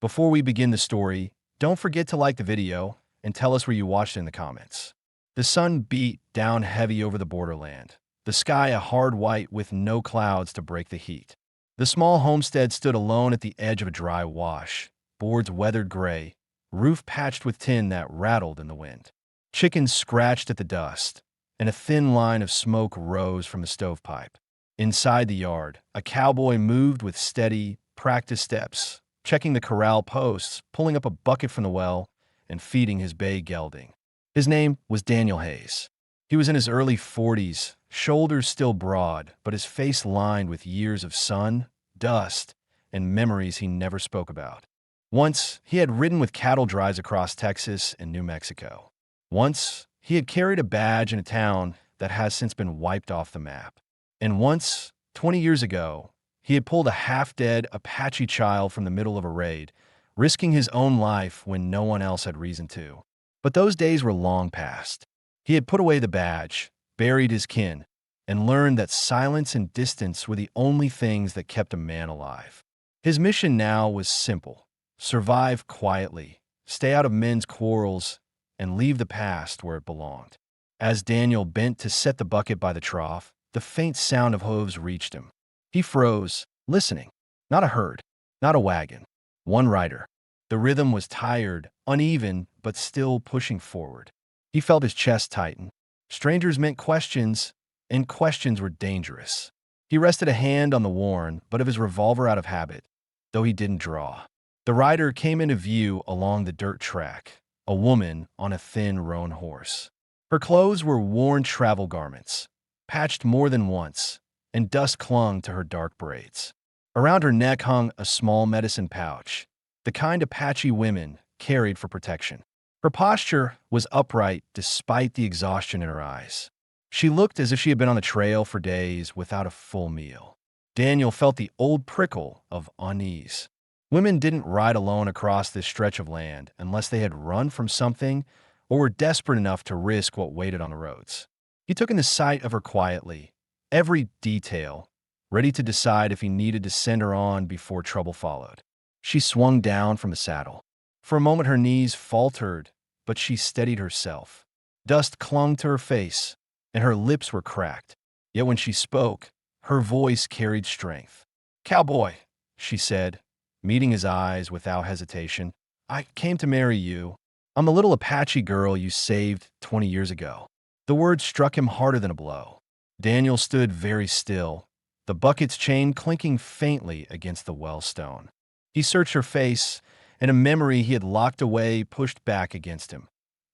Before we begin the story, don't forget to like the video and tell us where you watched it in the comments. The sun beat down heavy over the borderland, the sky a hard white with no clouds to break the heat. The small homestead stood alone at the edge of a dry wash, boards weathered gray, roof patched with tin that rattled in the wind. Chickens scratched at the dust, and a thin line of smoke rose from the stovepipe. Inside the yard, a cowboy moved with steady, practiced steps, checking the corral posts, pulling up a bucket from the well, and feeding his bay gelding. His name was Daniel Hayes. He was in his early 40s, shoulders still broad, but his face lined with years of sun, dust, and memories he never spoke about. Once, he had ridden with cattle drives across Texas and New Mexico. Once, he had carried a badge in a town that has since been wiped off the map. And once, 20 years ago, he had pulled a half-dead Apache child from the middle of a raid, risking his own life when no one else had reason to. But those days were long past. He had put away the badge, buried his kin, and learned that silence and distance were the only things that kept a man alive. His mission now was simple: survive quietly, stay out of men's quarrels, and leave the past where it belonged. As Daniel bent to set the bucket by the trough, the faint sound of hooves reached him. He froze, listening. Not a herd, not a wagon. One rider. The rhythm was tired, uneven, but still pushing forward. He felt his chest tighten. Strangers meant questions, and questions were dangerous. He rested a hand on the worn, but of his revolver out of habit, though he didn't draw. The rider came into view along the dirt track, a woman on a thin roan horse. Her clothes were worn travel garments, patched more than once, and dust clung to her dark braids. Around her neck hung a small medicine pouch, the kind Apache women carried for protection. Her posture was upright despite the exhaustion in her eyes. She looked as if she had been on the trail for days without a full meal. Daniel felt the old prickle of unease. Women didn't ride alone across this stretch of land unless they had run from something or were desperate enough to risk what waited on the roads. He took in the sight of her quietly, every detail, ready to decide if he needed to send her on before trouble followed. She swung down from the saddle. For a moment her knees faltered, but she steadied herself. Dust clung to her face, and her lips were cracked. Yet when she spoke, her voice carried strength. "Cowboy," she said, meeting his eyes without hesitation, "I came to marry you. I'm the little Apache girl you saved 20 years ago." The words struck him harder than a blow. Daniel stood very still, the bucket's chain clinking faintly against the well stone. He searched her face, and a memory he had locked away pushed back against him.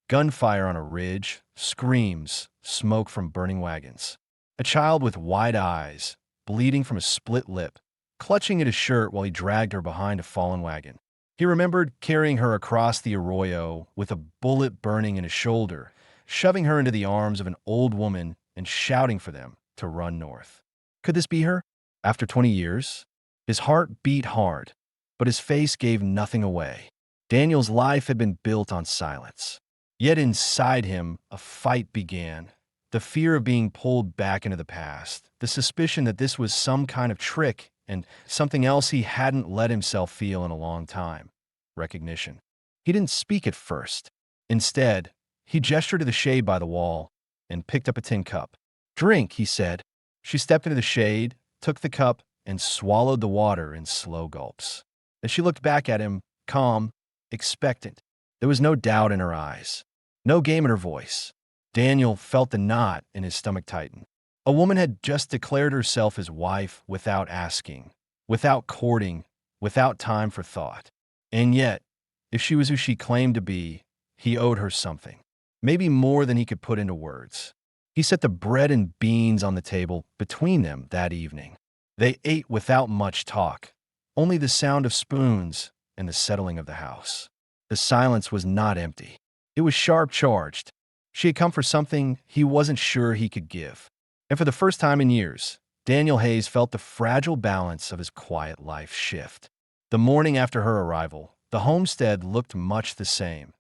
Gunfire on a ridge, screams, smoke from burning wagons. A child with wide eyes, bleeding from a split lip, clutching at his shirt while he dragged her behind a fallen wagon. He remembered carrying her across the arroyo with a bullet burning in his shoulder, shoving her into the arms of an old woman and shouting for them to run north. Could this be her? After 20 years? His heart beat hard, but his face gave nothing away. Daniel's life had been built on silence. Yet inside him, a fight began. The fear of being pulled back into the past, the suspicion that this was some kind of trick and something else he hadn't let himself feel in a long time. Recognition. He didn't speak at first. Instead, he gestured to the shade by the wall and picked up a tin cup. "Drink," he said. She stepped into the shade, took the cup, and swallowed the water in slow gulps. As she looked back at him, calm, expectant, there was no doubt in her eyes, no game in her voice. Daniel felt the knot in his stomach tighten. A woman had just declared herself his wife without asking, without courting, without time for thought. And yet, if she was who she claimed to be, he owed her something, maybe more than he could put into words. He set the bread and beans on the table between them that evening. They ate without much talk, only the sound of spoons and the settling of the house. The silence was not empty. It was sharp-charged. She had come for something he wasn't sure he could give. And for the first time in years, Daniel Hayes felt the fragile balance of his quiet life shift. The morning after her arrival, the homestead looked much the same.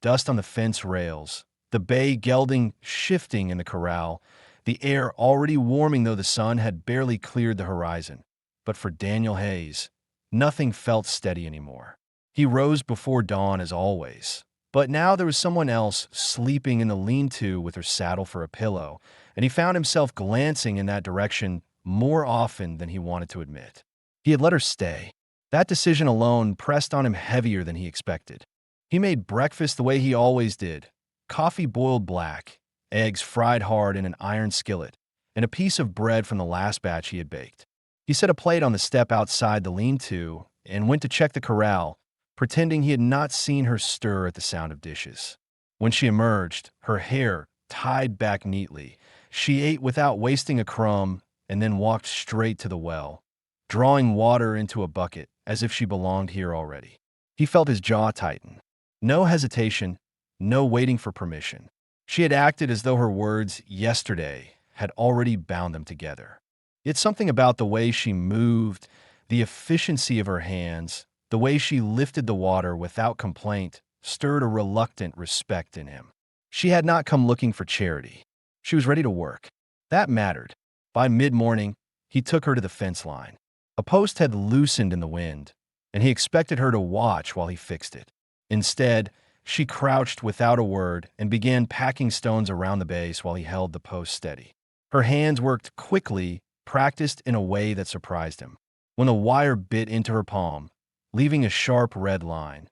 Dust on the fence rails, the bay gelding shifting in the corral, the air already warming though the sun had barely cleared the horizon. But for Daniel Hayes, nothing felt steady anymore. He rose before dawn as always. But now there was someone else sleeping in the lean-to with her saddle for a pillow, and he found himself glancing in that direction more often than he wanted to admit. He had let her stay. That decision alone pressed on him heavier than he expected. He made breakfast the way he always did: coffee boiled black, eggs fried hard in an iron skillet, and a piece of bread from the last batch he had baked. He set a plate on the step outside the lean-to and went to check the corral, pretending he had not seen her stir at the sound of dishes. When she emerged, her hair tied back neatly, she ate without wasting a crumb and then walked straight to the well, drawing water into a bucket as if she belonged here already. He felt his jaw tighten. No hesitation, no waiting for permission. She had acted as though her words yesterday had already bound them together. It's something about the way she moved, the efficiency of her hands, the way she lifted the water without complaint stirred a reluctant respect in him. She had not come looking for charity. She was ready to work. That mattered. By mid-morning, he took her to the fence line. A post had loosened in the wind, and he expected her to watch while he fixed it. Instead, she crouched without a word and began packing stones around the base while he held the post steady. Her hands worked quickly, practiced in a way that surprised him. When the wire bit into her palm, leaving a sharp red line,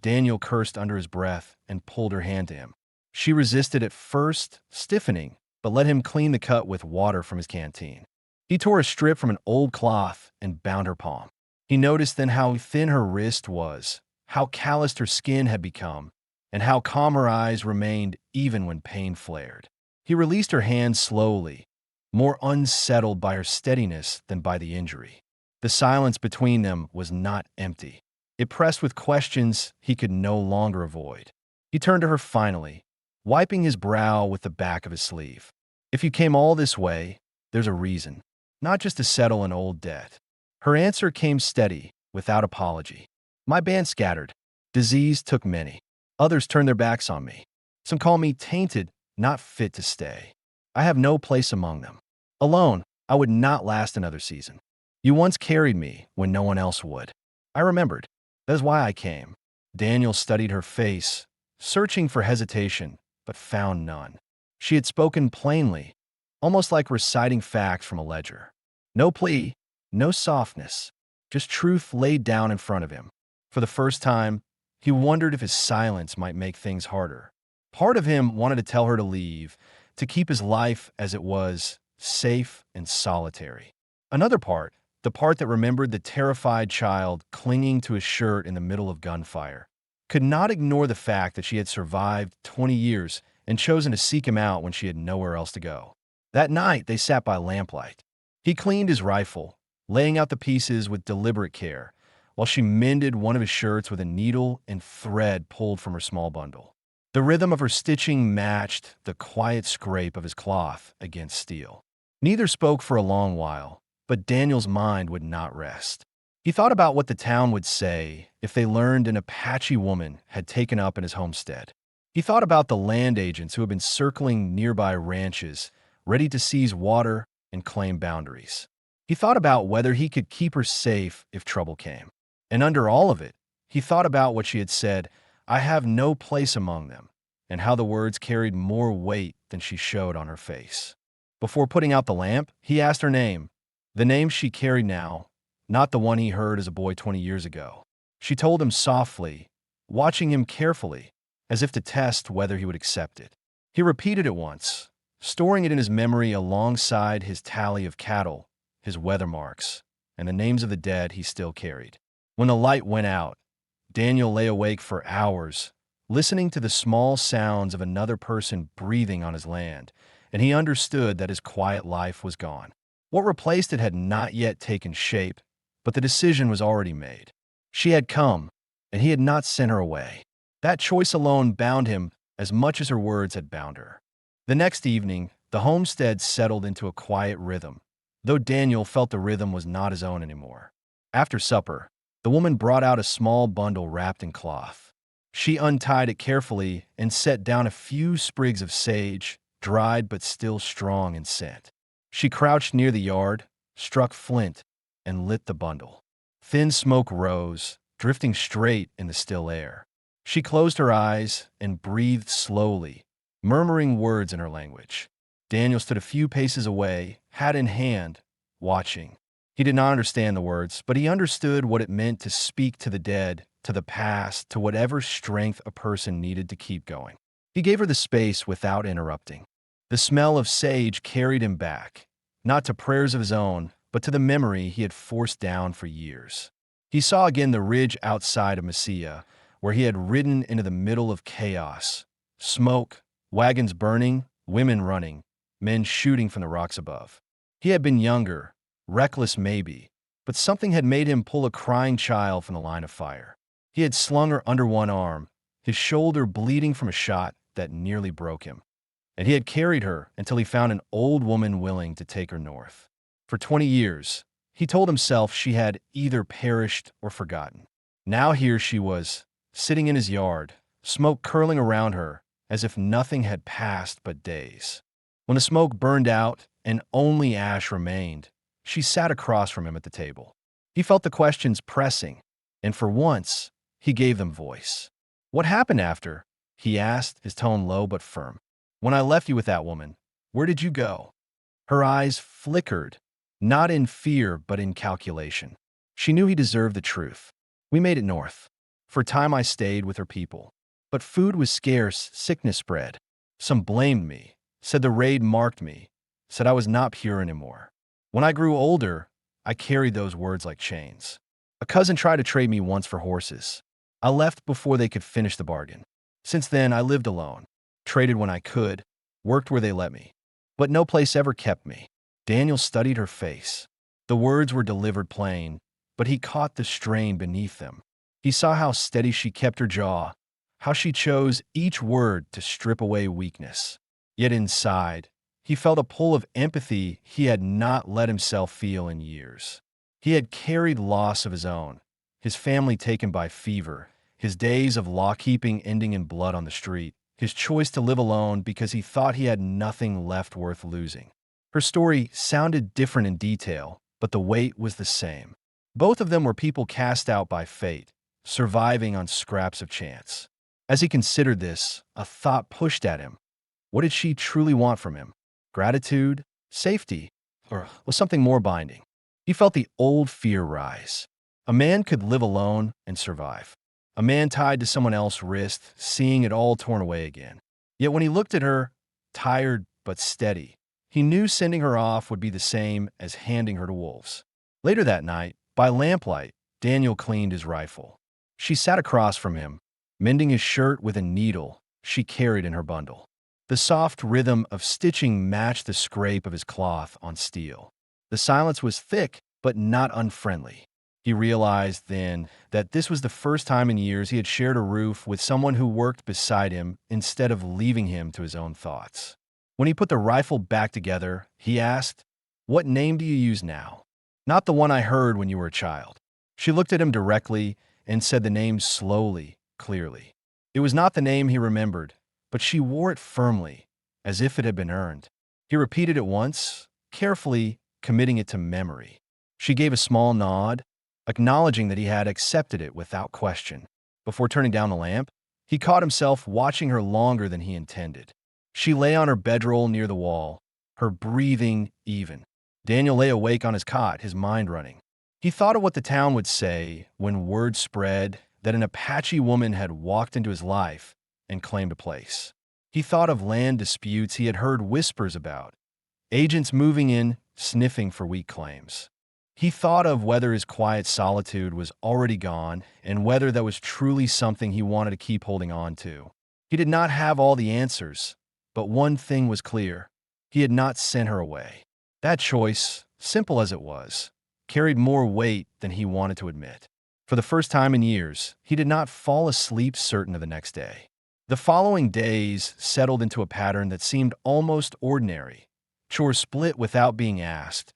Daniel cursed under his breath and pulled her hand to him. She resisted at first, stiffening, but let him clean the cut with water from his canteen. He tore a strip from an old cloth and bound her palm. He noticed then how thin her wrist was, how calloused her skin had become, and how calm her eyes remained even when pain flared. He released her hand slowly, more unsettled by her steadiness than by the injury. The silence between them was not empty. It pressed with questions he could no longer avoid. He turned to her finally, wiping his brow with the back of his sleeve. "If you came all this way, there's a reason, not just to settle an old debt." Her answer came steady, without apology. "My band scattered. Disease took many. Others turned their backs on me. Some call me tainted, not fit to stay. I have no place among them. Alone, I would not last another season. You once carried me when no one else would. I remembered. That is why I came." Daniel studied her face, searching for hesitation, but found none. She had spoken plainly, almost like reciting facts from a ledger. No plea, no softness, just truth laid down in front of him. For the first time, he wondered if his silence might make things harder. Part of him wanted to tell her to leave, to keep his life as it was, safe and solitary. Another part, the part that remembered the terrified child clinging to his shirt in the middle of gunfire, could not ignore the fact that she had survived 20 years and chosen to seek him out when she had nowhere else to go. That night, they sat by lamplight. He cleaned his rifle, laying out the pieces with deliberate care, while she mended one of his shirts with a needle and thread pulled from her small bundle. The rhythm of her stitching matched the quiet scrape of his cloth against steel. Neither spoke for a long while, but Daniel's mind would not rest. He thought about what the town would say if they learned an Apache woman had taken up in his homestead. He thought about the land agents who had been circling nearby ranches, ready to seize water and claim boundaries. He thought about whether he could keep her safe if trouble came. And under all of it, he thought about what she had said, "I have no place among them," and how the words carried more weight than she showed on her face. Before putting out the lamp, he asked her name, the name she carried now, not the one he heard as a boy 20 years ago. She told him softly, watching him carefully, as if to test whether he would accept it. He repeated it once, storing it in his memory alongside his tally of cattle, his weather marks, and the names of the dead he still carried. When the light went out, Daniel lay awake for hours, listening to the small sounds of another person breathing on his land, and he understood that his quiet life was gone. What replaced it had not yet taken shape, but the decision was already made. She had come, and he had not sent her away. That choice alone bound him as much as her words had bound her. The next evening, the homestead settled into a quiet rhythm, though Daniel felt the rhythm was not his own anymore. After supper, the woman brought out a small bundle wrapped in cloth. She untied it carefully and set down a few sprigs of sage, dried but still strong in scent. She crouched near the yard, struck flint, and lit the bundle. Thin smoke rose, drifting straight in the still air. She closed her eyes and breathed slowly, murmuring words in her language. Daniel stood a few paces away, hat in hand, watching. He did not understand the words, but he understood what it meant to speak to the dead, to the past, to whatever strength a person needed to keep going. He gave her the space without interrupting. The smell of sage carried him back, not to prayers of his own, but to the memory he had forced down for years. He saw again the ridge outside of Messia, where he had ridden into the middle of chaos. Smoke, wagons burning, women running, men shooting from the rocks above. He had been younger, reckless maybe, but something had made him pull a crying child from the line of fire. He had slung her under one arm, his shoulder bleeding from a shot that nearly broke him. And he had carried her until he found an old woman willing to take her north. For 20 years, he told himself she had either perished or forgotten. Now here she was, sitting in his yard, smoke curling around her as if nothing had passed but days. When the smoke burned out and only ash remained, she sat across from him at the table. He felt the questions pressing, and for once, he gave them voice. "What happened after?" he asked, his tone low but firm. "When I left you with that woman, where did you go?" Her eyes flickered, not in fear but in calculation. She knew he deserved the truth. "We made it north. For a time I stayed with her people. But food was scarce, sickness spread. Some blamed me, said the raid marked me, said I was not pure anymore. When I grew older, I carried those words like chains. A cousin tried to trade me once for horses. I left before they could finish the bargain. Since then, I lived alone, traded when I could, worked where they let me. But no place ever kept me." Daniel studied her face. The words were delivered plain, but he caught the strain beneath them. He saw how steady she kept her jaw, how she chose each word to strip away weakness. Yet inside, he felt a pull of empathy he had not let himself feel in years. He had carried loss of his own, his family taken by fever, his days of law-keeping ending in blood on the street, his choice to live alone because he thought he had nothing left worth losing. Her story sounded different in detail, but the weight was the same. Both of them were people cast out by fate, surviving on scraps of chance. As he considered this, a thought pushed at him. What did she truly want from him? Gratitude? Safety? Or was something more binding? He felt the old fear rise. A man could live alone and survive. A man tied to someone else's wrist, seeing it all torn away again. Yet when he looked at her, tired but steady, he knew sending her off would be the same as handing her to wolves. Later that night, by lamplight, Daniel cleaned his rifle. She sat across from him, mending his shirt with a needle she carried in her bundle. The soft rhythm of stitching matched the scrape of his cloth on steel. The silence was thick, but not unfriendly. He realized then that this was the first time in years he had shared a roof with someone who worked beside him instead of leaving him to his own thoughts. When he put the rifle back together, he asked, "What name do you use now?" "Not the one I heard when you were a child." She looked at him directly and said the name slowly, clearly. It was not the name he remembered, but she wore it firmly, as if it had been earned. He repeated it once, carefully committing it to memory. She gave a small nod, acknowledging that he had accepted it without question. Before turning down the lamp, he caught himself watching her longer than he intended. She lay on her bedroll near the wall, her breathing even. Daniel lay awake on his cot, his mind running. He thought of what the town would say when word spread that an Apache woman had walked into his life and claimed a place. He thought of land disputes he had heard whispers about, agents moving in, sniffing for weak claims. He thought of whether his quiet solitude was already gone and whether that was truly something he wanted to keep holding on to. He did not have all the answers, but one thing was clear. He had not sent her away. That choice, simple as it was, carried more weight than he wanted to admit. For the first time in years, he did not fall asleep certain of the next day. The following days settled into a pattern that seemed almost ordinary. Chores split without being asked,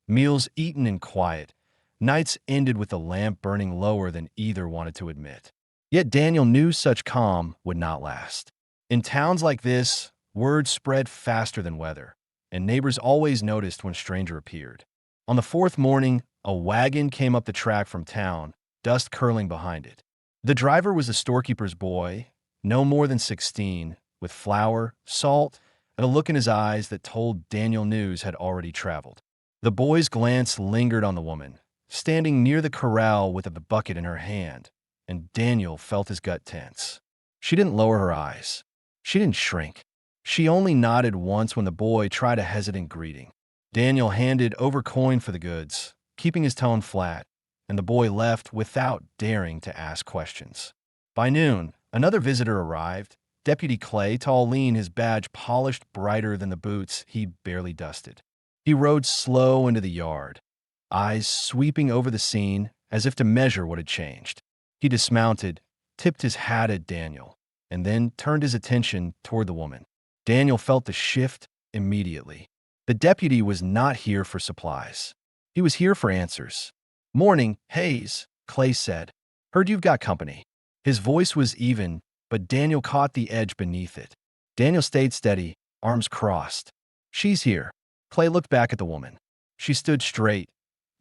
meals eaten in quiet, nights ended with the lamp burning lower than either wanted to admit. Yet Daniel knew such calm would not last. In towns like this, word spread faster than weather, and neighbors always noticed when a stranger appeared. On the fourth morning, a wagon came up the track from town, dust curling behind it. The driver was the storekeeper's boy, no more than 16, with flour, salt, and a look in his eyes that told Daniel news had already traveled. The boy's glance lingered on the woman, standing near the corral with a bucket in her hand, and Daniel felt his gut tense. She didn't lower her eyes. She didn't shrink. She only nodded once when the boy tried a hesitant greeting. Daniel handed over coin for the goods, keeping his tone flat, and the boy left without daring to ask questions. By noon, another visitor arrived, Deputy Clay, tall, lean, his badge polished brighter than the boots he'd barely dusted. He rode slow into the yard, eyes sweeping over the scene as if to measure what had changed. He dismounted, tipped his hat at Daniel, and then turned his attention toward the woman. Daniel felt the shift immediately. The deputy was not here for supplies. He was here for answers. "Morning, Hayes," Clay said. "Heard you've got company." His voice was even, but Daniel caught the edge beneath it. Daniel stayed steady, arms crossed. "She's here." Clay looked back at the woman. She stood straight,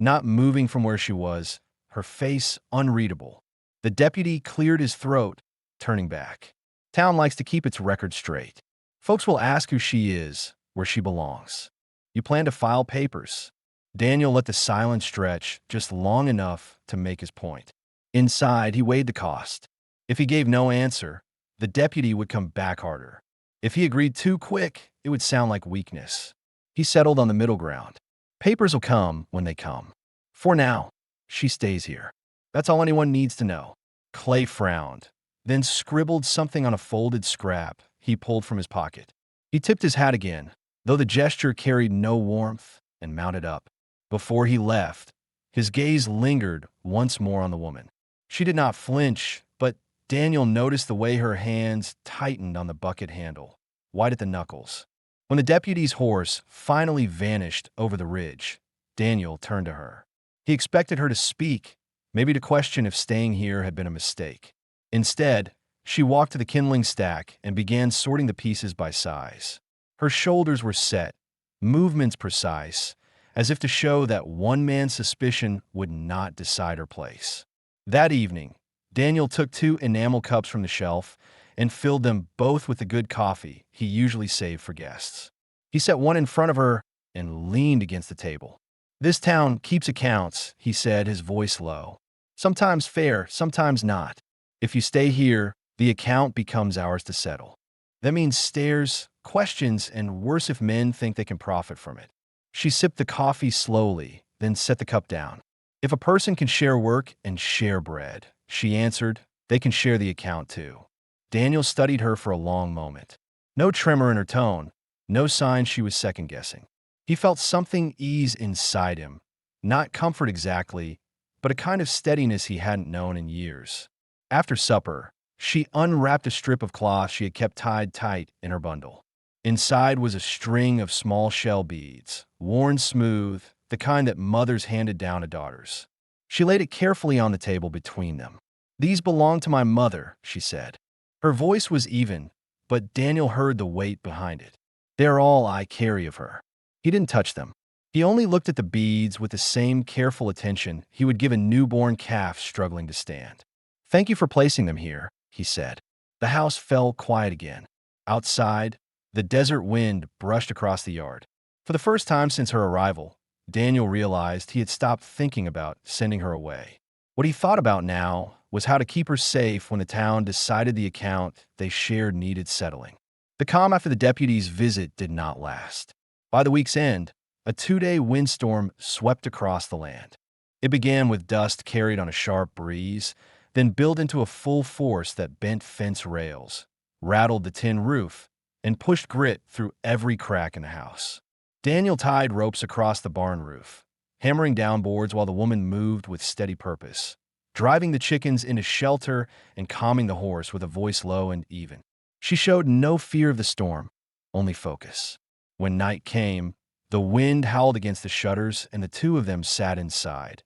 not moving from where she was, her face unreadable. The deputy cleared his throat, turning back. Town likes to keep its record straight. Folks will ask who she is, where she belongs. You plan to file papers. Daniel let the silence stretch just long enough to make his point. Inside, he weighed the cost. If he gave no answer, the deputy would come back harder. If he agreed too quick, it would sound like weakness. He settled on the middle ground. Papers will come when they come. For now, she stays here. That's all anyone needs to know. Clay frowned, then scribbled something on a folded scrap he pulled from his pocket. He tipped his hat again, though the gesture carried no warmth, and mounted up. Before he left, his gaze lingered once more on the woman. She did not flinch, but Daniel noticed the way her hands tightened on the bucket handle, white at the knuckles. When the deputy's horse finally vanished over the ridge, Daniel turned to her. He expected her to speak, maybe to question if staying here had been a mistake. Instead, she walked to the kindling stack and began sorting the pieces by size. Her shoulders were set, movements precise, as if to show that one man's suspicion would not decide her place. That evening, Daniel took 2 enamel cups from the shelf and filled them both with the good coffee he usually saved for guests. He set one in front of her and leaned against the table. "This town keeps accounts," he said, his voice low. "Sometimes fair, sometimes not. If you stay here, the account becomes ours to settle. That means stares, questions, and worse if men think they can profit from it." She sipped the coffee slowly, then set the cup down. "If a person can share work and share bread," she answered, "they can share the account too." Daniel studied her for a long moment. No tremor in her tone, no sign she was second-guessing. He felt something ease inside him, not comfort exactly, but a kind of steadiness he hadn't known in years. After supper, she unwrapped a strip of cloth she had kept tied tight in her bundle. Inside was a string of small shell beads, worn smooth, the kind that mothers handed down to daughters. She laid it carefully on the table between them. "These belong to my mother," she said. Her voice was even, but Daniel heard the weight behind it. "They're all I carry of her." He didn't touch them. He only looked at the beads with the same careful attention he would give a newborn calf struggling to stand. "Thank you for placing them here," he said. The house fell quiet again. Outside, the desert wind brushed across the yard. For the first time since her arrival, Daniel realized he had stopped thinking about sending her away. What he thought about now was how to keep her safe when the town decided the account they shared needed settling. The calm after the deputy's visit did not last. By the week's end, a 2-day windstorm swept across the land. It began with dust carried on a sharp breeze, then built into a full force that bent fence rails, rattled the tin roof, and pushed grit through every crack in the house. Daniel tied ropes across the barn roof, hammering down boards while the woman moved with steady purpose, driving the chickens into shelter and calming the horse with a voice low and even. She showed no fear of the storm, only focus. When night came, the wind howled against the shutters and the two of them sat inside,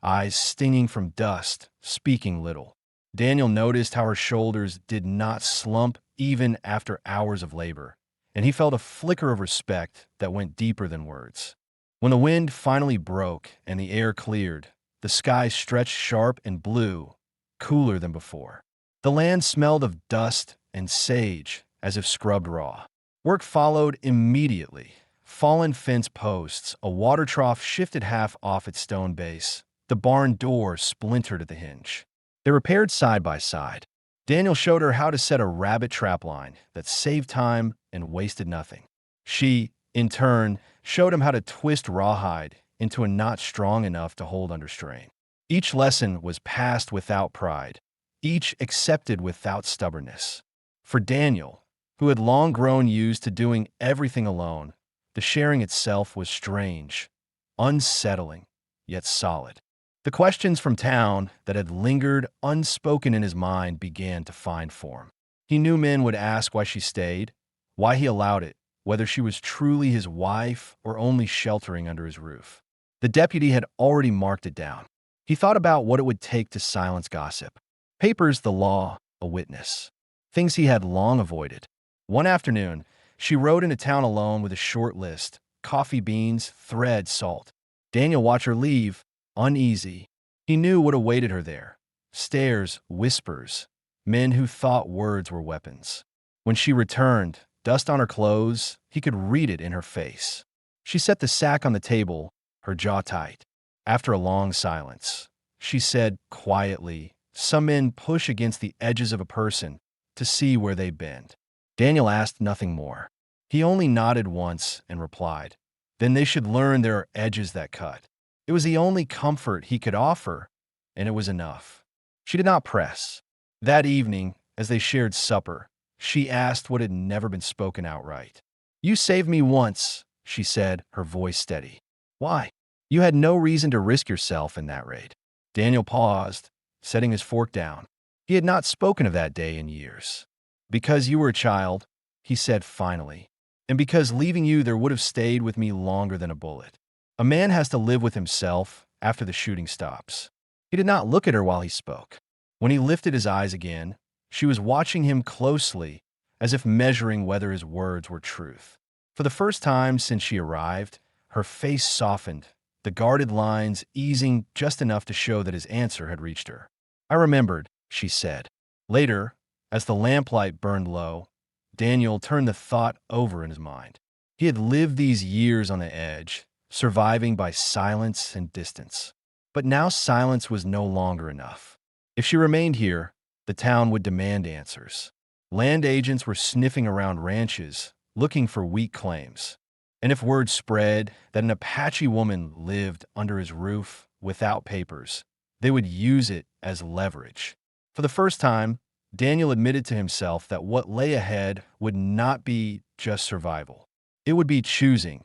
eyes stinging from dust, speaking little. Daniel noticed how her shoulders did not slump even after hours of labor, and he felt a flicker of respect that went deeper than words. When the wind finally broke and the air cleared, The sky stretched sharp and blue, cooler than before. The land smelled of dust and sage, as if scrubbed raw. Work followed immediately. Fallen fence posts, a water trough shifted half off its stone base. The barn door splintered at the hinge. They repaired side by side. Daniel showed her how to set a rabbit trap line that saved time and wasted nothing. She, in turn, showed him how to twist rawhide into a knot strong enough to hold under strain. Each lesson was passed without pride, each accepted without stubbornness. For Daniel, who had long grown used to doing everything alone, the sharing itself was strange, unsettling, yet solid. The questions from town that had lingered unspoken in his mind began to find form. He knew men would ask why she stayed, why he allowed it, whether she was truly his wife or only sheltering under his roof. The deputy had already marked it down. He thought about what it would take to silence gossip. Papers, the law, a witness. Things he had long avoided. One afternoon, she rode into town alone with a short list: coffee beans, thread, salt. Daniel watched her leave, uneasy. He knew what awaited her there. Stares, whispers, men who thought words were weapons. When she returned, dust on her clothes, he could read it in her face. She set the sack on the table, her jaw tight. After a long silence, she said quietly, "Some men push against the edges of a person to see where they bend." Daniel asked nothing more. He only nodded once and replied, "Then they should learn there are edges that cut." It was the only comfort he could offer, and it was enough. She did not press. That evening, as they shared supper, she asked what had never been spoken outright. "You saved me once," she said, her voice steady. "Why?" "You had no reason to risk yourself in that raid." Daniel paused, setting his fork down. He had not spoken of that day in years. "Because you were a child," he said finally, "and because leaving you there would have stayed with me longer than a bullet. A man has to live with himself after the shooting stops." He did not look at her while he spoke. When he lifted his eyes again, she was watching him closely, as if measuring whether his words were truth. For the first time since she arrived, her face softened, the guarded lines easing just enough to show that his answer had reached her. "I remembered," she said. Later, as the lamplight burned low, Daniel turned the thought over in his mind. He had lived these years on the edge, surviving by silence and distance. But now silence was no longer enough. If she remained here, the town would demand answers. Land agents were sniffing around ranches, looking for weak claims. And if word spread that an Apache woman lived under his roof without papers, they would use it as leverage. For the first time, Daniel admitted to himself that what lay ahead would not be just survival. It would be choosing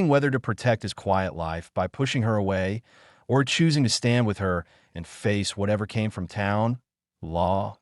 whether to protect his quiet life by pushing her away, or choosing to stand with her and face whatever came from town, law,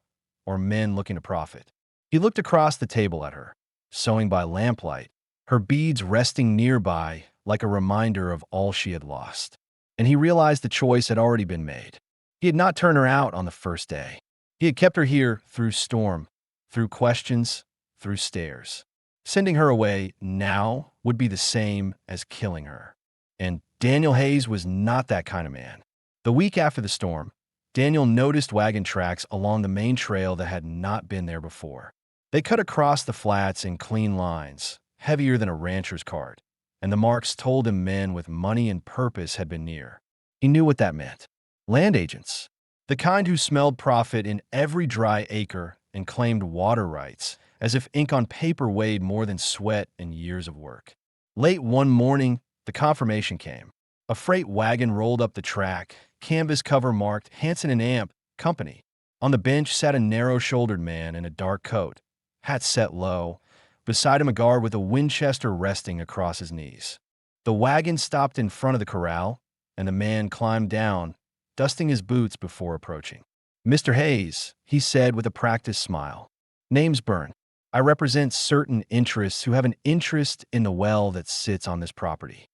or men looking to profit. He looked across the table at her, sewing by lamplight, her beads resting nearby like a reminder of all she had lost. And he realized the choice had already been made. He had not turned her out on the first day. He had kept her here through storm, through questions, through stares. Sending her away now would be the same as killing her. And Daniel Hayes was not that kind of man. The week after the storm, Daniel noticed wagon tracks along the main trail that had not been there before. They cut across the flats in clean lines, heavier than a rancher's cart, and the marks told him men with money and purpose had been near. He knew what that meant. Land agents. The kind who smelled profit in every dry acre and claimed water rights, as if ink on paper weighed more than sweat and years of work. Late one morning, the confirmation came. A freight wagon rolled up the track, canvas cover marked Hanson and Amp Company. On the bench sat a narrow-shouldered man in a dark coat, hat set low, beside him a guard with a Winchester resting across his knees. The wagon stopped in front of the corral, and the man climbed down, dusting his boots before approaching. "Mr. Hayes," he said with a practiced smile. "Name's Byrne. I represent certain interests who have an interest in the well that sits on this property."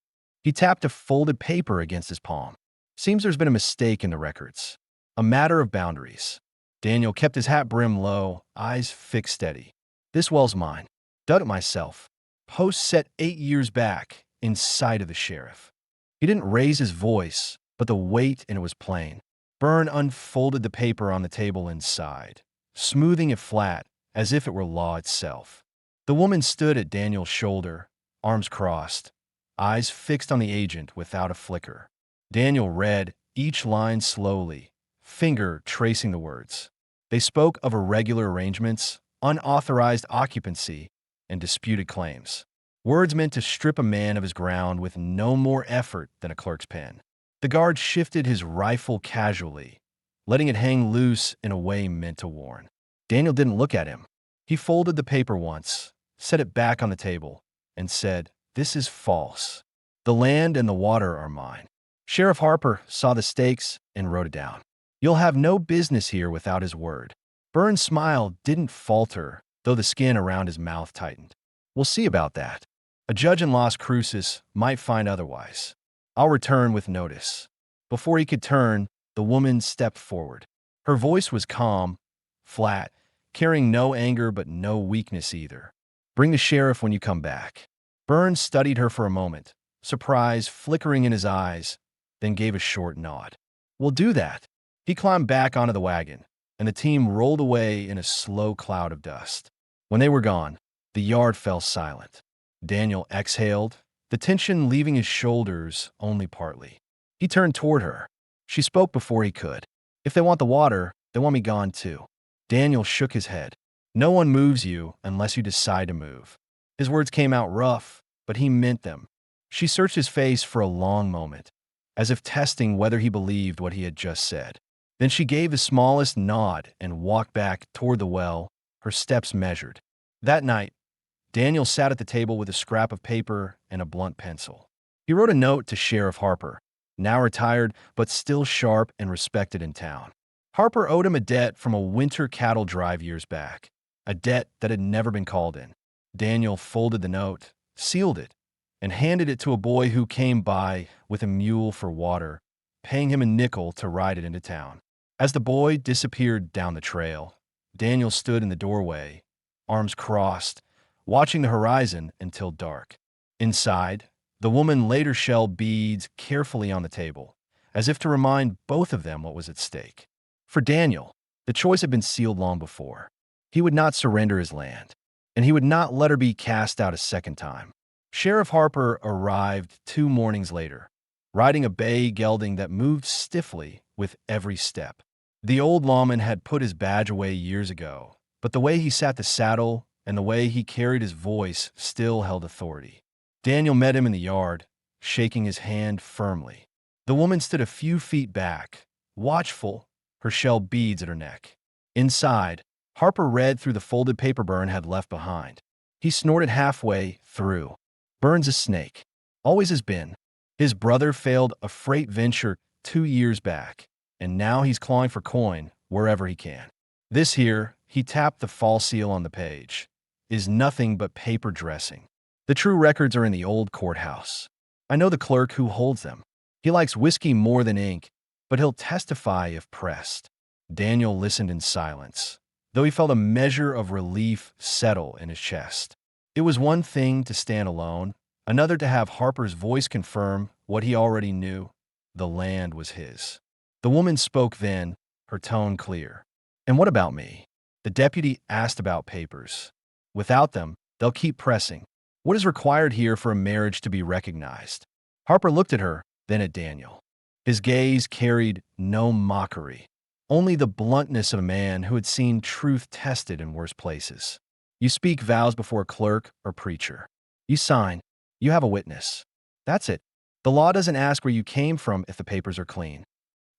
He tapped a folded paper against his palm. "Seems there's been a mistake in the records. A matter of boundaries." Daniel kept his hat brim low, eyes fixed steady. "This well's mine. Dug it myself. Post set 8 years back, in sight of the sheriff." He didn't raise his voice, but the weight and it was plain. Byrne unfolded the paper on the table inside, smoothing it flat as if it were law itself. The woman stood at Daniel's shoulder, arms crossed, eyes fixed on the agent without a flicker. Daniel read each line slowly, finger tracing the words. They spoke of irregular arrangements, unauthorized occupancy, and disputed claims. Words meant to strip a man of his ground with no more effort than a clerk's pen. The guard shifted his rifle casually, letting it hang loose in a way meant to warn. Daniel didn't look at him. He folded the paper once, set it back on the table, and said, "This is false. The land and the water are mine." Sheriff Harper saw the stakes and wrote it down. "You'll have no business here without his word." Byrne's smile didn't falter, though the skin around his mouth tightened. "We'll see about that. A judge in Las Cruces might find otherwise. I'll return with notice." Before he could turn, the woman stepped forward. Her voice was calm, flat, carrying no anger but no weakness either. "Bring the sheriff when you come back." Byrne studied her for a moment, surprise flickering in his eyes, then gave a short nod. "We'll do that." He climbed back onto the wagon, and the team rolled away in a slow cloud of dust. When they were gone, the yard fell silent. Daniel exhaled, the tension leaving his shoulders only partly. He turned toward her. She spoke before he could. "If they want the water, they want me gone too." Daniel shook his head. "No one moves you unless you decide to move." His words came out rough, but he meant them. She searched his face for a long moment, as if testing whether he believed what he had just said. Then she gave the smallest nod and walked back toward the well, her steps measured. That night, Daniel sat at the table with a scrap of paper and a blunt pencil. He wrote a note to Sheriff Harper, now retired but still sharp and respected in town. Harper owed him a debt from a winter cattle drive years back, a debt that had never been called in. Daniel folded the note, sealed it, and handed it to a boy who came by with a mule for water, paying him a nickel to ride it into town. As the boy disappeared down the trail, Daniel stood in the doorway, arms crossed, watching the horizon until dark. Inside, the woman laid her shell beads carefully on the table, as if to remind both of them what was at stake. For Daniel, the choice had been sealed long before. He would not surrender his land, and he would not let her be cast out a second time. Sheriff Harper arrived 2 mornings later, riding a bay gelding that moved stiffly with every step. The old lawman had put his badge away years ago, but the way he sat the saddle and the way he carried his voice still held authority. Daniel met him in the yard, shaking his hand firmly. The woman stood a few feet back, watchful, her shell beads at her neck. Inside, Harper read through the folded paper Byrne had left behind. He snorted halfway through. "Byrne's a snake. Always has been. His brother failed a freight venture 2 years back, and now he's clawing for coin wherever he can. This here," he tapped the fall seal on the page, "is nothing but paper dressing. The true records are in the old courthouse. I know the clerk who holds them. He likes whiskey more than ink, but he'll testify if pressed." Daniel listened in silence, though he felt a measure of relief settle in his chest. It was one thing to stand alone, another to have Harper's voice confirm what he already knew. The land was his. The woman spoke then, her tone clear. "And what about me?" The deputy asked about papers. "Without them, they'll keep pressing. What is required here for a marriage to be recognized?" Harper looked at her, then at Daniel. His gaze carried no mockery, only the bluntness of a man who had seen truth tested in worse places. "You speak vows before a clerk or preacher. You sign. You have a witness. That's it. The law doesn't ask where you came from if the papers are clean."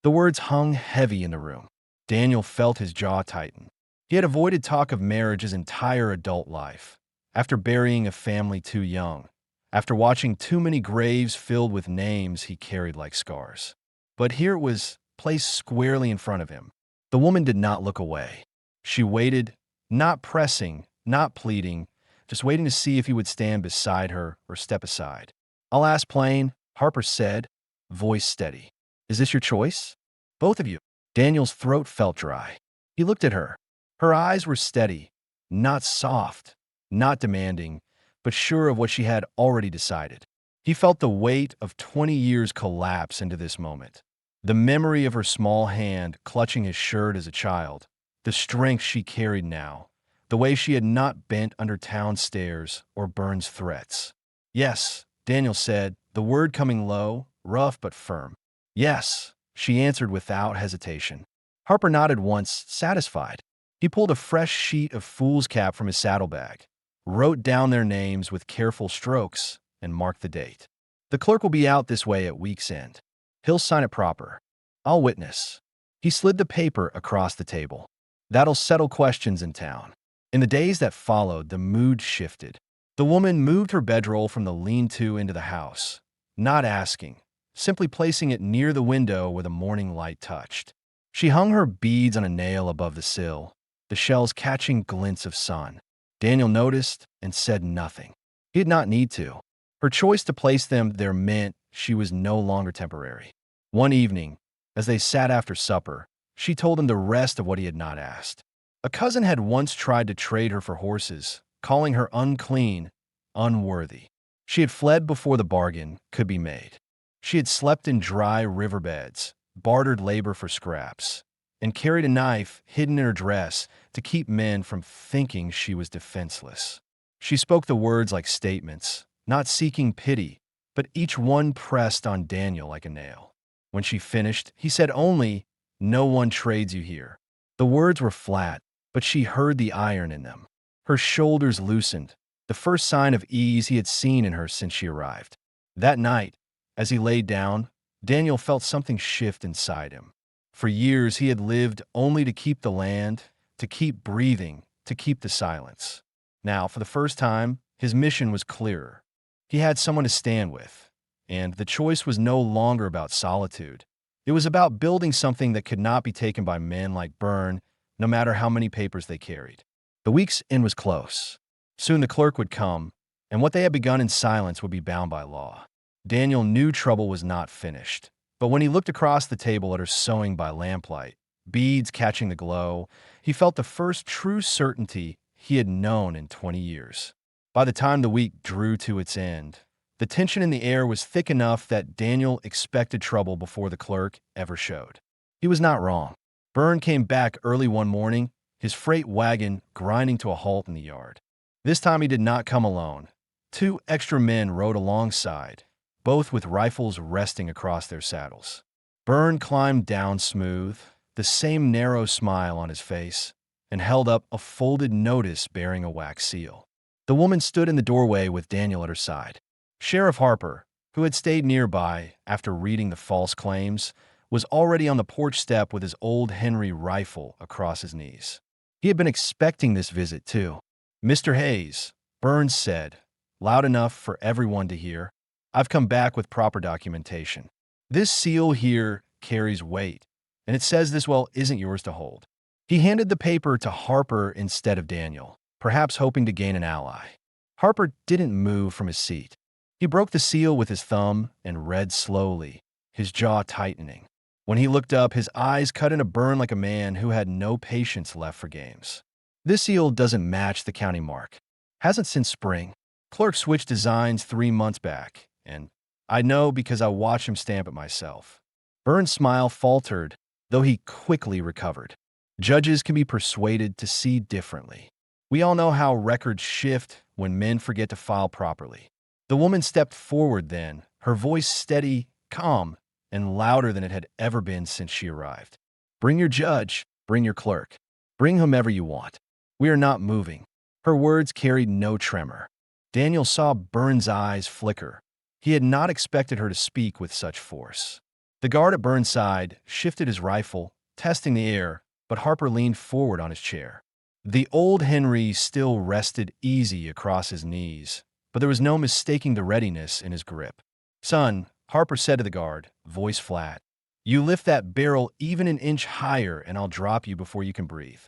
The words hung heavy in the room. Daniel felt his jaw tighten. He had avoided talk of marriage his entire adult life, after burying a family too young, after watching too many graves filled with names he carried like scars. But here it was, placed squarely in front of him. The woman did not look away. She waited, not pressing, not pleading, just waiting to see if he would stand beside her or step aside. "I'll ask plain," Harper said, voice steady. "Is this your choice? Both of you?" Daniel's throat felt dry. He looked at her. Her eyes were steady, not soft, not demanding, but sure of what she had already decided. He felt the weight of 20 years collapse into this moment. The memory of her small hand clutching his shirt as a child, the strength she carried now, the way she had not bent under town stares or Burns' threats. Yes, Daniel said, the word coming low, rough but firm. Yes, she answered without hesitation. Harper nodded once, satisfied. He pulled a fresh sheet of foolscap from his saddlebag, wrote down their names with careful strokes, and marked the date. The clerk will be out this way at week's end. He'll sign it proper. I'll witness. He slid the paper across the table. That'll settle questions in town. In the days that followed, the mood shifted. The woman moved her bedroll from the lean-to into the house, not asking, simply placing it near the window where the morning light touched. She hung her beads on a nail above the sill, the shells catching glints of sun. Daniel noticed and said nothing. He did not need to. Her choice to place them there meant she was no longer temporary. One evening, as they sat after supper, she told him the rest of what he had not asked. A cousin had once tried to trade her for horses, calling her unclean, unworthy. She had fled before the bargain could be made. She had slept in dry riverbeds, bartered labor for scraps, and carried a knife hidden in her dress to keep men from thinking she was defenseless. She spoke the words like statements, not seeking pity, but each one pressed on Daniel like a nail. When she finished, he said only, "No one trades you here." The words were flat, but she heard the iron in them. Her shoulders loosened, the first sign of ease he had seen in her since she arrived. That night, as he laid down, Daniel felt something shift inside him. For years, he had lived only to keep the land, to keep breathing, to keep the silence. Now, for the first time, his mission was clearer. He had someone to stand with, and the choice was no longer about solitude. It was about building something that could not be taken by men like Byrne, no matter how many papers they carried. The week's end was close. Soon the clerk would come, and what they had begun in silence would be bound by law. Daniel knew trouble was not finished, but when he looked across the table at her sewing by lamplight, beads catching the glow, he felt the first true certainty he had known in 20 years. By the time the week drew to its end, the tension in the air was thick enough that Daniel expected trouble before the clerk ever showed. He was not wrong. Byrne came back early one morning, his freight wagon grinding to a halt in the yard. This time he did not come alone. 2 extra men rode alongside, both with rifles resting across their saddles. Byrne climbed down smooth, the same narrow smile on his face, and held up a folded notice bearing a wax seal. The woman stood in the doorway with Daniel at her side. Sheriff Harper, who had stayed nearby after reading the false claims, was already on the porch step with his old Henry rifle across his knees. He had been expecting this visit, too. "Mr. Hayes," Burns said, loud enough for everyone to hear, "I've come back with proper documentation. This seal here carries weight, and it says this well isn't yours to hold." He handed the paper to Harper instead of Daniel, perhaps hoping to gain an ally. Harper didn't move from his seat. He broke the seal with his thumb and read slowly, his jaw tightening. When he looked up, his eyes cut in a burn like a man who had no patience left for games. "This seal doesn't match the county mark. Hasn't since spring. Clerk switched designs 3 months back, and I know because I watched him stamp it myself." Burns' smile faltered, though he quickly recovered. Judges can be persuaded to see differently. We all know how records shift when men forget to file properly. The woman stepped forward then, her voice steady, calm, and louder than it had ever been since she arrived. "Bring your judge, bring your clerk, bring whomever you want. We are not moving." Her words carried no tremor. Daniel saw Burns' eyes flicker. He had not expected her to speak with such force. The guard at Burns' side shifted his rifle, testing the air, but Harper leaned forward on his chair. The old Henry still rested easy across his knees, but there was no mistaking the readiness in his grip. "Son," Harper said to the guard, voice flat, "you lift that barrel even an inch higher and I'll drop you before you can breathe."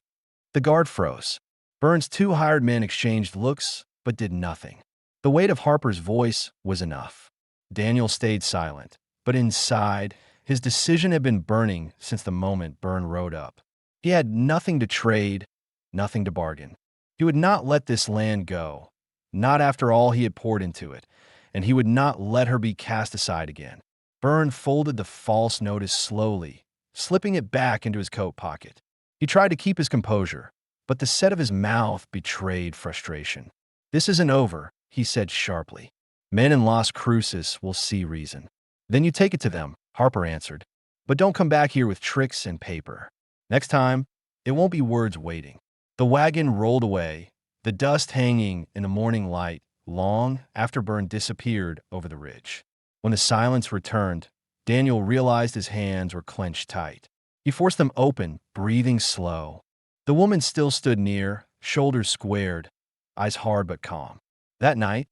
The guard froze. Burns' 2 hired men exchanged looks, but did nothing. The weight of Harper's voice was enough. Daniel stayed silent, but inside, his decision had been burning since the moment Byrne rode up. He had nothing to trade, nothing to bargain. He would not let this land go, not after all he had poured into it, and he would not let her be cast aside again. Byrne folded the false notice slowly, slipping it back into his coat pocket. He tried to keep his composure, but the set of his mouth betrayed frustration. "This isn't over," he said sharply. "Men in Las Cruces will see reason." "Then you take it to them," Harper answered. "But don't come back here with tricks and paper. Next time, it won't be words waiting." The wagon rolled away, the dust hanging in the morning light long after Byrne disappeared over the ridge. When the silence returned, Daniel realized his hands were clenched tight. He forced them open, breathing slow. The woman still stood near, shoulders squared, eyes hard but calm. That night,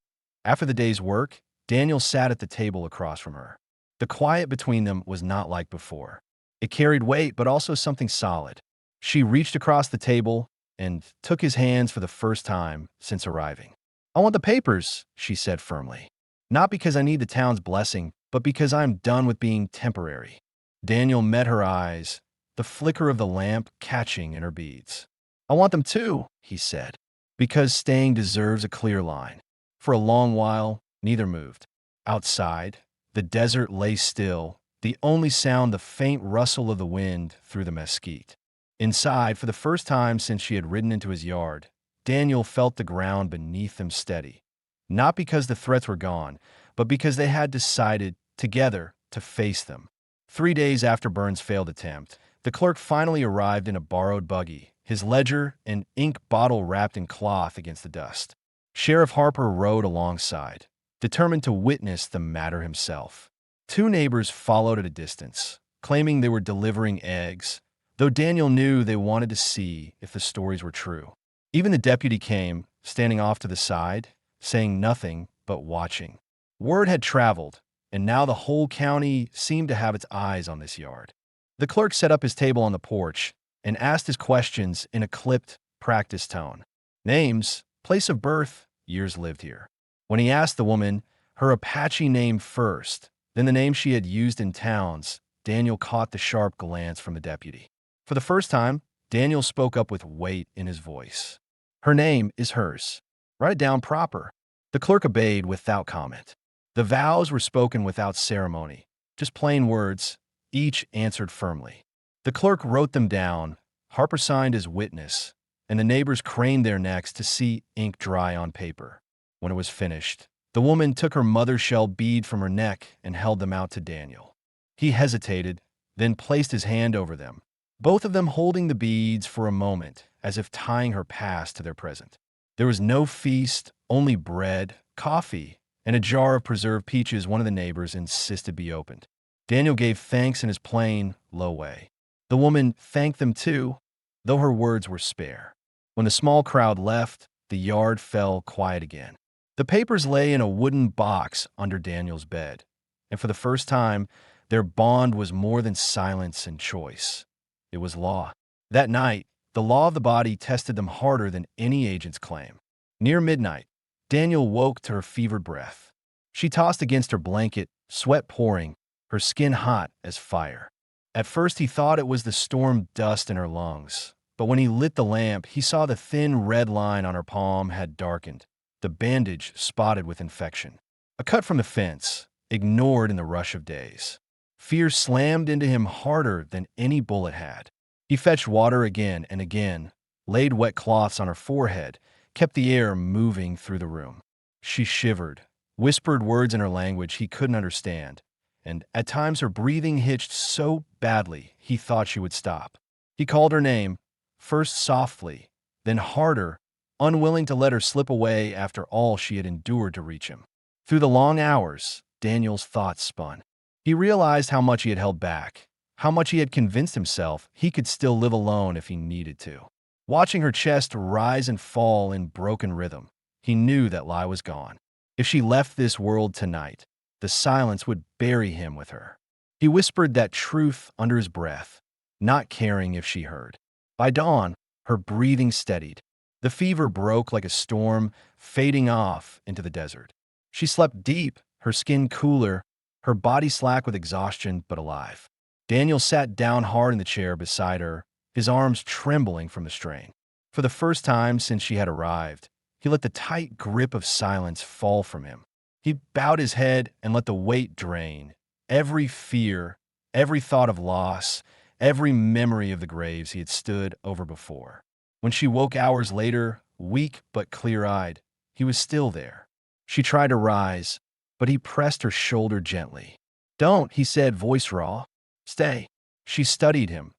after the day's work, Daniel sat at the table across from her. The quiet between them was not like before. It carried weight, but also something solid. She reached across the table and took his hands for the first time since arriving. "I want the papers," she said firmly. "Not because I need the town's blessing, but because I'm done with being temporary." Daniel met her eyes, the flicker of the lamp catching in her beads. "I want them too," he said, "because staying deserves a clear line." For a long while, neither moved. Outside, the desert lay still, the only sound the faint rustle of the wind through the mesquite. Inside, for the first time since she had ridden into his yard, Daniel felt the ground beneath them steady. Not because the threats were gone, but because they had decided, together, to face them. 3 days after Byrne's failed attempt, the clerk finally arrived in a borrowed buggy, his ledger and ink bottle wrapped in cloth against the dust. Sheriff Harper rode alongside, determined to witness the matter himself. 2 neighbors followed at a distance, claiming they were delivering eggs, though Daniel knew they wanted to see if the stories were true. Even the deputy came, standing off to the side, saying nothing but watching. Word had traveled, and now the whole county seemed to have its eyes on this yard. The clerk set up his table on the porch and asked his questions in a clipped, practiced tone. Names, place of birth, years lived here. When he asked the woman her Apache name first, then the name she had used in towns, Daniel caught the sharp glance from the deputy. For the first time, Daniel spoke up with weight in his voice. "Her name is hers. Write it down proper." The clerk obeyed without comment. The vows were spoken without ceremony, just plain words, each answered firmly. The clerk wrote them down, Harper signed as witness, and the neighbors craned their necks to see ink dry on paper. When it was finished, the woman took her mother-shell bead from her neck and held them out to Daniel. He hesitated, then placed his hand over them, both of them holding the beads for a moment, as if tying her past to their present. There was no feast, only bread, coffee, and a jar of preserved peaches one of the neighbors insisted be opened. Daniel gave thanks in his plain, low way. The woman thanked them too, though her words were spare. When the small crowd left, the yard fell quiet again. The papers lay in a wooden box under Daniel's bed, and for the first time, their bond was more than silence and choice. It was law. That night, the law of the body tested them harder than any agent's claim. Near midnight, Daniel woke to her fevered breath. She tossed against her blanket, sweat pouring, her skin hot as fire. At first he thought it was the storm dust in her lungs, but when he lit the lamp, he saw the thin red line on her palm had darkened, the bandage spotted with infection. A cut from the fence, ignored in the rush of days. Fear slammed into him harder than any bullet had. He fetched water again and again, laid wet cloths on her forehead, kept the air moving through the room. She shivered, whispered words in her language he couldn't understand, and at times her breathing hitched so badly he thought she would stop. He called her name, first softly, then harder, unwilling to let her slip away after all she had endured to reach him. Through the long hours, Daniel's thoughts spun. He realized how much he had held back, how much he had convinced himself he could still live alone if he needed to. Watching her chest rise and fall in broken rhythm, he knew that lie was gone. If she left this world tonight, the silence would bury him with her. He whispered that truth under his breath, not caring if she heard. By dawn, her breathing steadied. The fever broke like a storm, fading off into the desert. She slept deep, her skin cooler, her body slack with exhaustion but alive. Daniel sat down hard in the chair beside her, his arms trembling from the strain. For the first time since she had arrived, he let the tight grip of silence fall from him. He bowed his head and let the weight drain, Every fear, every thought of loss, every memory of the graves he had stood over before. When she woke hours later, weak but clear-eyed, he was still there. She tried to rise, but he pressed her shoulder gently. "Don't," he said, voice raw. "Stay." She studied him,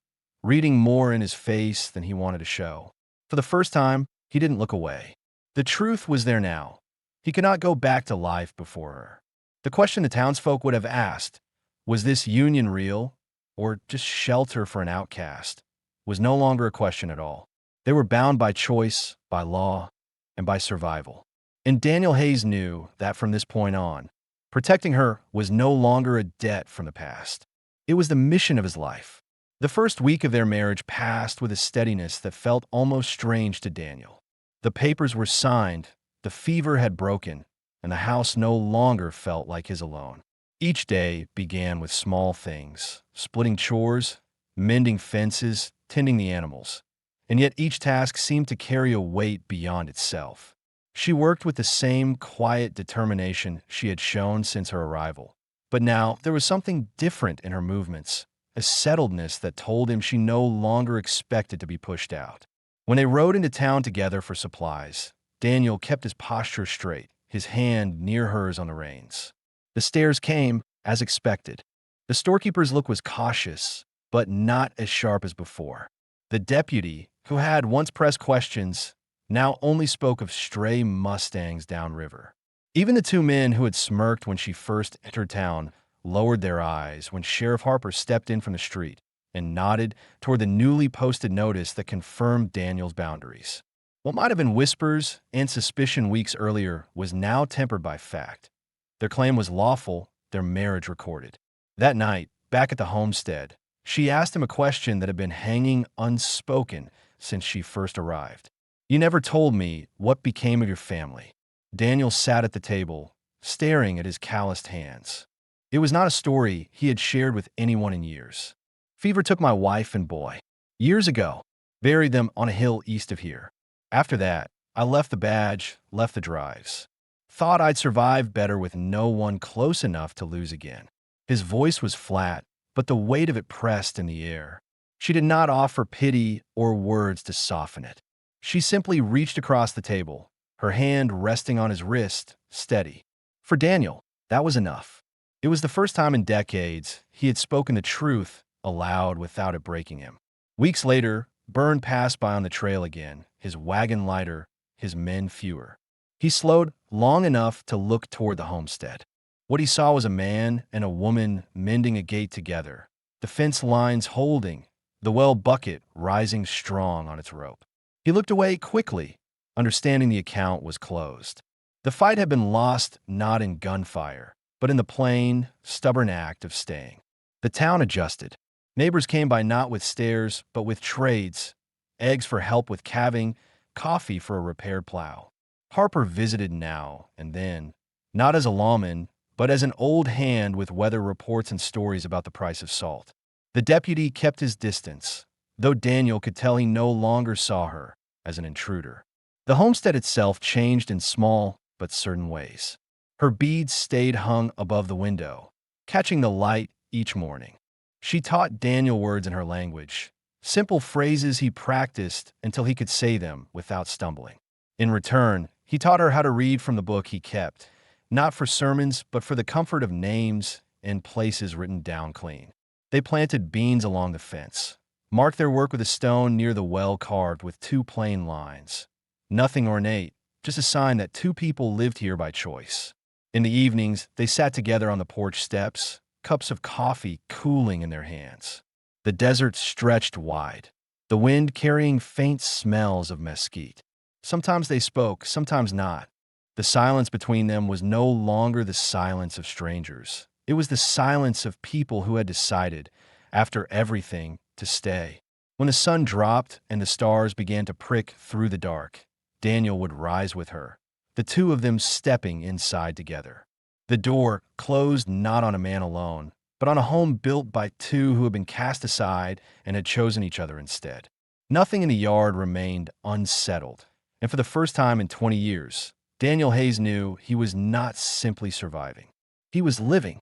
reading more in his face than he wanted to show. For the first time, he didn't look away. The truth was there now. He could not go back to life before her. The question the townsfolk would have asked, was this union real or just shelter for an outcast, was no longer a question at all. They were bound by choice, by law, and by survival. And Daniel Hayes knew that from this point on, protecting her was no longer a debt from the past. It was the mission of his life. The first week of their marriage passed with a steadiness that felt almost strange to Daniel. The papers were signed, the fever had broken, and the house no longer felt like his alone. Each day began with small things, splitting chores, mending fences, tending the animals. And yet each task seemed to carry a weight beyond itself. She worked with the same quiet determination she had shown since her arrival. But now there was something different in her movements, a settledness that told him she no longer expected to be pushed out. When they rode into town together for supplies, Daniel kept his posture straight, his hand near hers on the reins. The stares came, as expected. The storekeeper's look was cautious, but not as sharp as before. The deputy, who had once pressed questions, now only spoke of stray mustangs downriver. Even the two men who had smirked when she first entered town lowered their eyes when Sheriff Harper stepped in from the street and nodded toward the newly posted notice that confirmed Daniel's boundaries. What might have been whispers and suspicion weeks earlier was now tempered by fact. Their claim was lawful, their marriage recorded. That night, back at the homestead, she asked him a question that had been hanging unspoken since she first arrived. "You never told me what became of your family." Daniel sat at the table, staring at his calloused hands. It was not a story he had shared with anyone in years. "Fever took my wife and boy. Years ago. Buried them on a hill east of here. After that, I left the badge, left the drives. Thought I'd survive better with no one close enough to lose again." His voice was flat, but the weight of it pressed in the air. She did not offer pity or words to soften it. She simply reached across the table, her hand resting on his wrist, steady. For Daniel, that was enough. It was the first time in decades he had spoken the truth aloud without it breaking him. Weeks later, Byrne passed by on the trail again, his wagon lighter, his men fewer. He slowed long enough to look toward the homestead. What he saw was a man and a woman mending a gate together, the fence lines holding, the well bucket rising strong on its rope. He looked away quickly, understanding the account was closed. The fight had been lost not in gunfire, but in the plain, stubborn act of staying. The town adjusted. Neighbors came by not with stares, but with trades, eggs for help with calving, coffee for a repaired plow. Harper visited now and then, not as a lawman, but as an old hand with weather reports and stories about the price of salt. The deputy kept his distance, though Daniel could tell he no longer saw her as an intruder. The homestead itself changed in small but certain ways. Her beads stayed hung above the window, catching the light each morning. She taught Daniel words in her language, simple phrases he practiced until he could say them without stumbling. In return, he taught her how to read from the book he kept, not for sermons, but for the comfort of names and places written down clean. They planted beans along the fence, marked their work with a stone near the well carved with two plain lines. Nothing ornate, just a sign that two people lived here by choice. In the evenings, they sat together on the porch steps, cups of coffee cooling in their hands. The desert stretched wide, the wind carrying faint smells of mesquite. Sometimes they spoke, sometimes not. The silence between them was no longer the silence of strangers. It was the silence of people who had decided, after everything, to stay. When the sun dropped and the stars began to prick through the dark, Daniel would rise with her, the two of them stepping inside together. The door closed not on a man alone, but on a home built by two who had been cast aside and had chosen each other instead. Nothing in the yard remained unsettled, and for the first time in 20 years, Daniel Hayes knew he was not simply surviving. He was living.